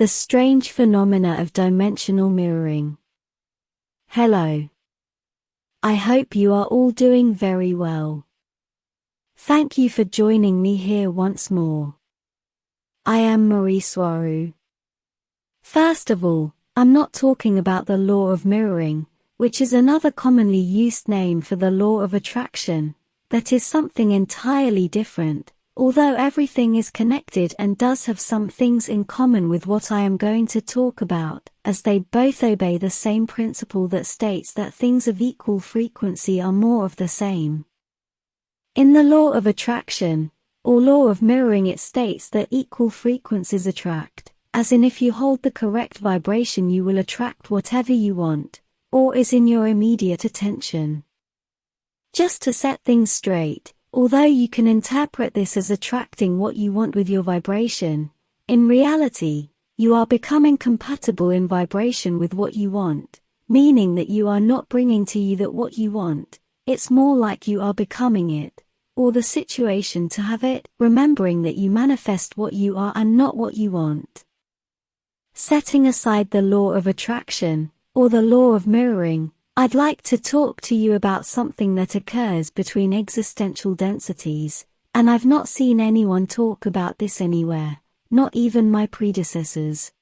The strange phenomena of dimensional mirroring. Hello. I hope you are all doing very well. Thank you for joining me here once more. I am Mari Swaruu. First of all, I'm not talking about the law of mirroring, which is another commonly used name for the law of attraction. That is something entirely different, although everything is connected and does have some things in common with what I am going to talk about, as they both obey the same principle that states that things of equal frequency are more of the same. In the law of attraction, or law of mirroring, it states that equal frequencies attract, as in if you hold the correct vibration you will attract whatever you want, or is in your immediate attention. Just to set things straight, although you can interpret this as attracting what you want with your vibration, in reality, you are becoming compatible in vibration with what you want, meaning that you are not bringing to you that what you want, it's more like you are becoming it, or the situation to have it, remembering that you manifest what you are and not what you want. Setting aside the law of attraction, or the law of mirroring, I'd like to talk to you about something that occurs between existential densities, and I've not seen anyone talk about this anywhere, not even my predecessors.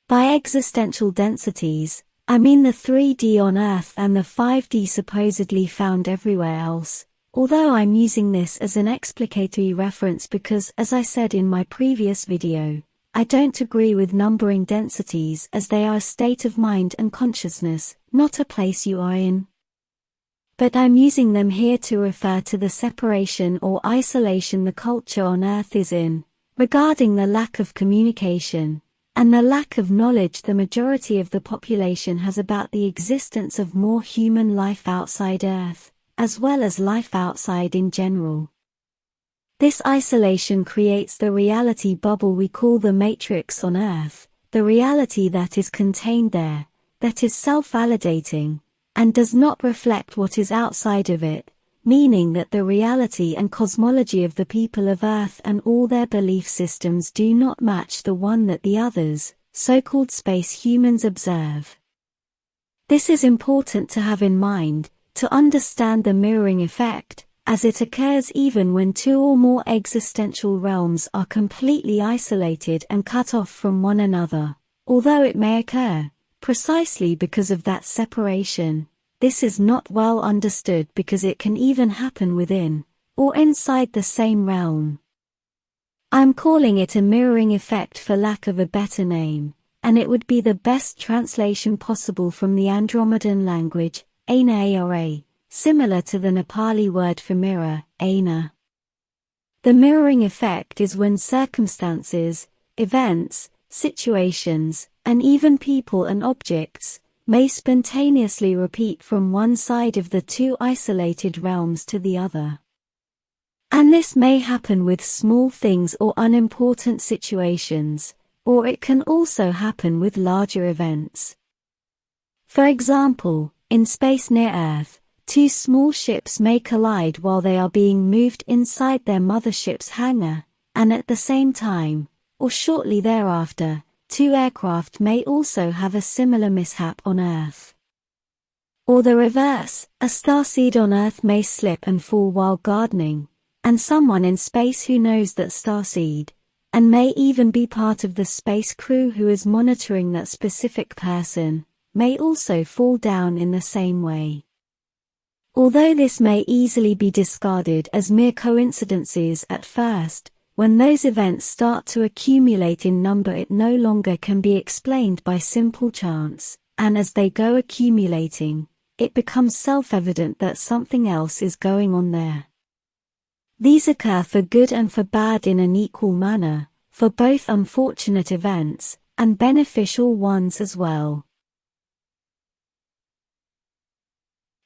By existential densities, I mean the 3D on Earth and the 5D supposedly found everywhere else, although I'm using this as an explicatory reference because, as I said in my previous video, I don't agree with numbering densities as they are a state of mind and consciousness, not a place you are in. But I'm using them here to refer to the separation or isolation the culture on Earth is in, regarding the lack of communication, and the lack of knowledge the majority of the population has about the existence of more human life outside Earth, as well as life outside in general. This isolation creates the reality bubble we call the matrix on Earth, the reality that is contained there, that is self-validating, and does not reflect what is outside of it, meaning that the reality and cosmology of the people of Earth and all their belief systems do not match the one that the others, so-called space humans, observe. This is important to have in mind, to understand the mirroring effect, as it occurs even when two or more existential realms are completely isolated and cut off from one another, although it may occur, precisely because of that separation. This is not well understood because it can even happen within, or inside the same realm. I'm calling it a mirroring effect for lack of a better name, and it would be the best translation possible from the Andromedan language, Aina, similar to the Nepali word for mirror, Aina. The mirroring effect is when circumstances, events, situations, and even people and objects, may spontaneously repeat from one side of the two isolated realms to the other. And this may happen with small things or unimportant situations, or it can also happen with larger events. For example, in space near Earth, two small ships may collide while they are being moved inside their mothership's hangar, and at the same time, or shortly thereafter, two aircraft may also have a similar mishap on Earth. Or the reverse, a starseed on Earth may slip and fall while gardening, and someone in space who knows that starseed, and may even be part of the space crew who is monitoring that specific person, may also fall down in the same way. Although this may easily be discarded as mere coincidences at first, when those events start to accumulate in number it no longer can be explained by simple chance, and as they go accumulating, it becomes self-evident that something else is going on there. These occur for good and for bad in an equal manner, for both unfortunate events, and beneficial ones as well.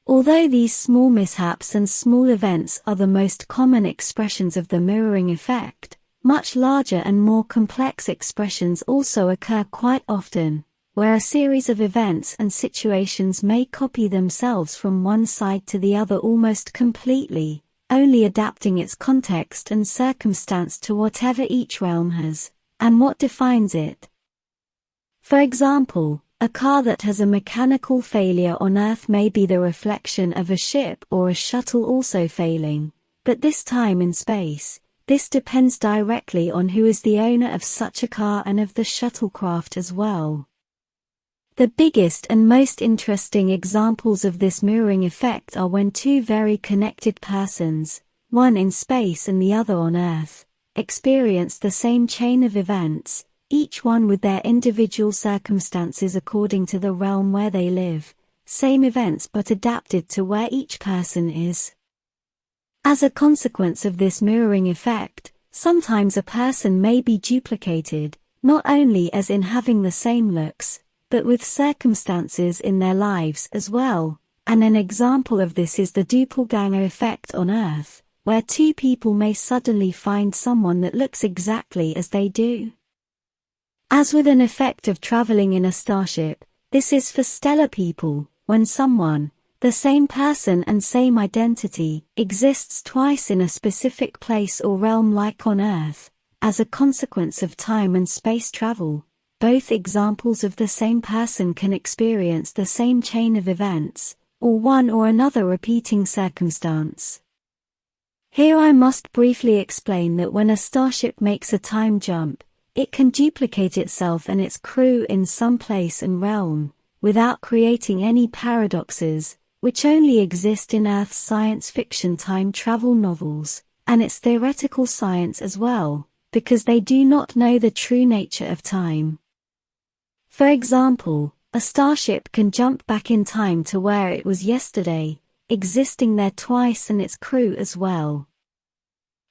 Although these small mishaps and small events are the most common expressions of the mirroring effect, much larger and more complex expressions also occur quite often, where a series of events and situations may copy themselves from one side to the other almost completely, only adapting its context and circumstance to whatever each realm has, and what defines it. For example, a car that has a mechanical failure on Earth may be the reflection of a ship or a shuttle also failing, but this time in space, this depends directly on who is the owner of such a car and of the shuttlecraft as well. The biggest and most interesting examples of this mirroring effect are when two very connected persons, one in space and the other on Earth, experience the same chain of events, each one with their individual circumstances according to the realm where they live, same events but adapted to where each person is. As a consequence of this mirroring effect, sometimes a person may be duplicated, not only as in having the same looks, but with circumstances in their lives as well, and an example of this is the doppelganger effect on Earth, where two people may suddenly find someone that looks exactly as they do. As with an effect of traveling in a starship, this is for stellar people, when someone, the same person and same identity, exists twice in a specific place or realm like on Earth, as a consequence of time and space travel. Both examples of the same person can experience the same chain of events, or one or another repeating circumstance. Here I must briefly explain that when a starship makes a time jump, it can duplicate itself and its crew in some place and realm, without creating any paradoxes, which only exist in Earth's science fiction time travel novels, and its theoretical science as well, because they do not know the true nature of time. For example, a starship can jump back in time to where it was yesterday, existing there twice and its crew as well.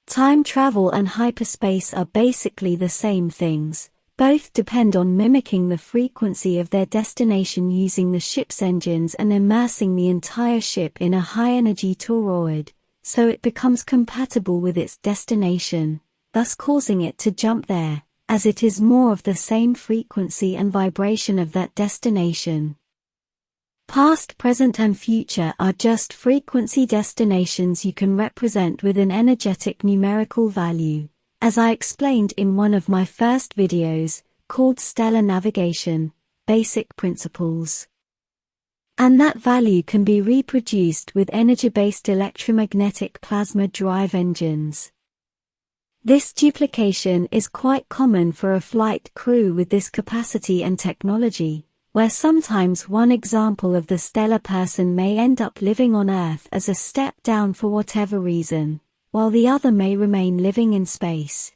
Time travel and hyperspace are basically the same things, both depend on mimicking the frequency of their destination using the ship's engines and immersing the entire ship in a high-energy toroid, so it becomes compatible with its destination, thus causing it to jump there, as it is more of the same frequency and vibration of that destination. Past, present and future are just frequency destinations you can represent with an energetic numerical value, as I explained in one of my first videos, called Stellar Navigation, Basic Principles. And that value can be reproduced with energy-based electromagnetic plasma drive engines. This duplication is quite common for a flight crew with this capacity and technology, where sometimes one example of the stellar person may end up living on Earth as a step down for whatever reason, while the other may remain living in space.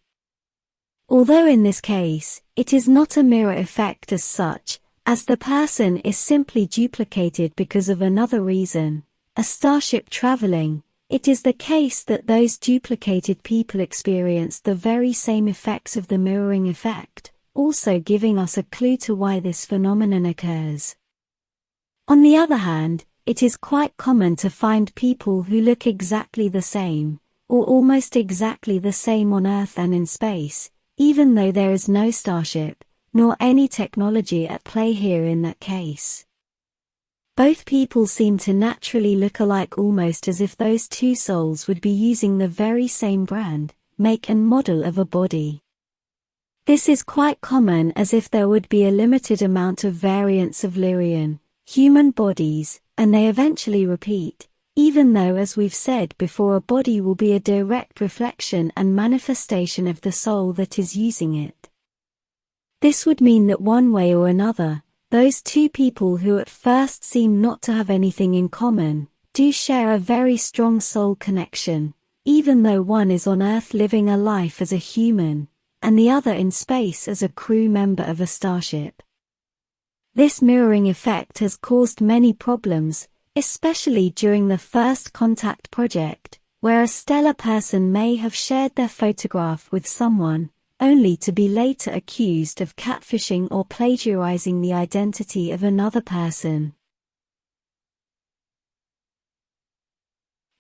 Although in this case, it is not a mirror effect as such, as the person is simply duplicated because of another reason, a starship traveling, it is the case that those duplicated people experience the very same effects of the mirroring effect, also giving us a clue to why this phenomenon occurs. On the other hand, it is quite common to find people who look exactly the same, or almost exactly the same on Earth and in space, even though there is no starship, nor any technology at play here in that case. Both people seem to naturally look alike, almost as if those two souls would be using the very same brand, make and model of a body. This is quite common, as if there would be a limited amount of variants of Lyrian, human bodies, and they eventually repeat, even though, as we've said before, a body will be a direct reflection and manifestation of the soul that is using it. This would mean that one way or another, those two people who at first seem not to have anything in common, do share a very strong soul connection, even though one is on Earth living a life as a human, and the other in space as a crew member of a starship. This mirroring effect has caused many problems, especially during the First Contact project, where a stellar person may have shared their photograph with someone, only to be later accused of catfishing or plagiarizing the identity of another person.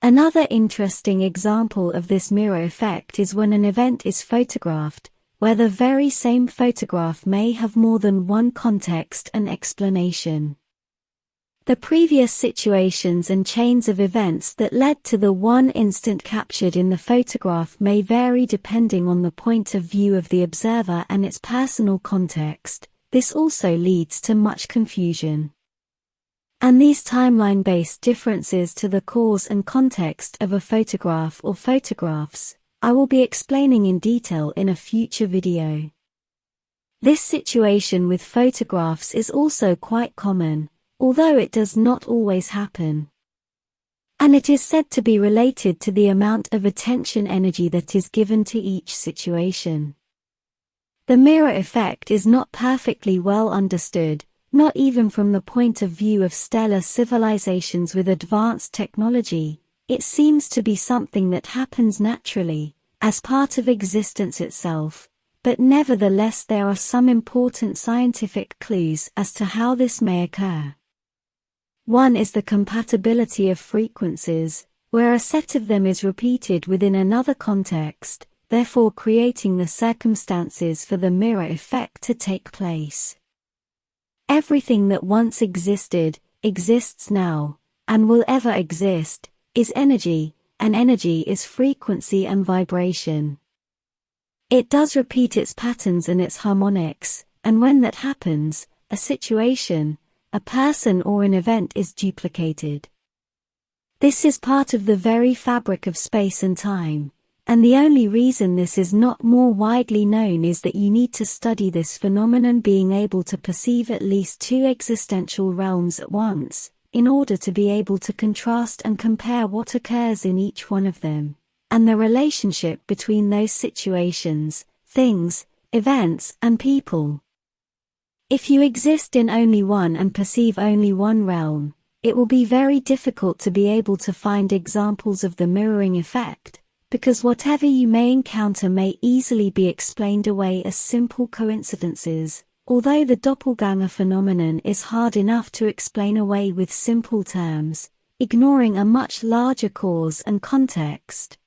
Another interesting example of this mirror effect is when an event is photographed, where the very same photograph may have more than one context and explanation. The previous situations and chains of events that led to the one instant captured in the photograph may vary depending on the point of view of the observer and its personal context. This also leads to much confusion. And these timeline-based differences to the cause and context of a photograph or photographs, I will be explaining in detail in a future video. This situation with photographs is also quite common, although it does not always happen. And it is said to be related to the amount of attention energy that is given to each situation. The mirror effect is not perfectly well understood, not even from the point of view of stellar civilizations with advanced technology. It seems to be something that happens naturally, as part of existence itself, but nevertheless there are some important scientific clues as to how this may occur. One is the compatibility of frequencies, where a set of them is repeated within another context, therefore creating the circumstances for the mirror effect to take place. Everything that once existed, exists now, and will ever exist, is energy, and energy is frequency and vibration. It does repeat its patterns and its harmonics, and when that happens, a situation, a person or an event is duplicated. This is part of the very fabric of space and time, and the only reason this is not more widely known is that you need to study this phenomenon being able to perceive at least two existential realms at once, in order to be able to contrast and compare what occurs in each one of them, and the relationship between those situations, things, events, and people. If you exist in only one and perceive only one realm, it will be very difficult to be able to find examples of the mirroring effect, because whatever you may encounter may easily be explained away as simple coincidences, although the doppelganger phenomenon is hard enough to explain away with simple terms, ignoring a much larger cause and context.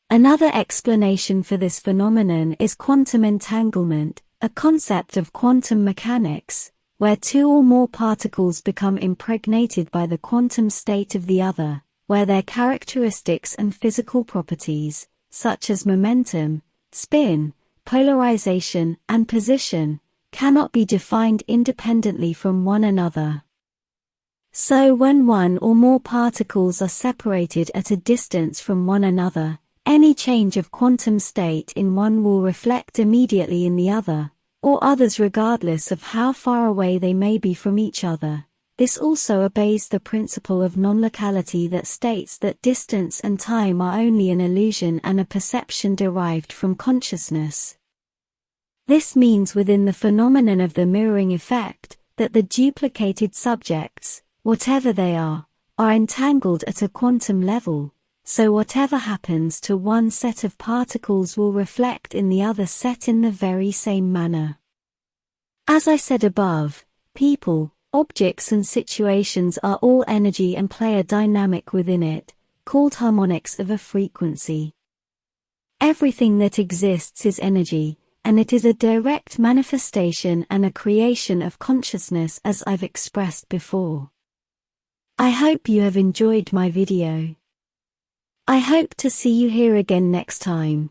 Another explanation for this phenomenon is quantum entanglement, a concept of quantum mechanics, where two or more particles become impregnated by the quantum state of the other, where their characteristics and physical properties, such as momentum, spin, polarization, and position, cannot be defined independently from one another. So when one or more particles are separated at a distance from one another, any change of quantum state in one will reflect immediately in the other, or others regardless of how far away they may be from each other. This also obeys the principle of non-locality that states that distance and time are only an illusion and a perception derived from consciousness. This means within the phenomenon of the mirroring effect, that the duplicated subjects, whatever they are entangled at a quantum level, so whatever happens to one set of particles will reflect in the other set in the very same manner. As I said above, people, objects and situations are all energy and play a dynamic within it, called harmonics of a frequency. Everything that exists is energy, and it is a direct manifestation and a creation of consciousness as I've expressed before. I hope you have enjoyed my video. I hope to see you here again next time.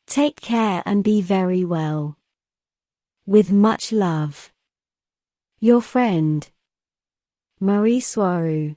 Take care and be very well. With much love. Your friend, Mari Swaruu.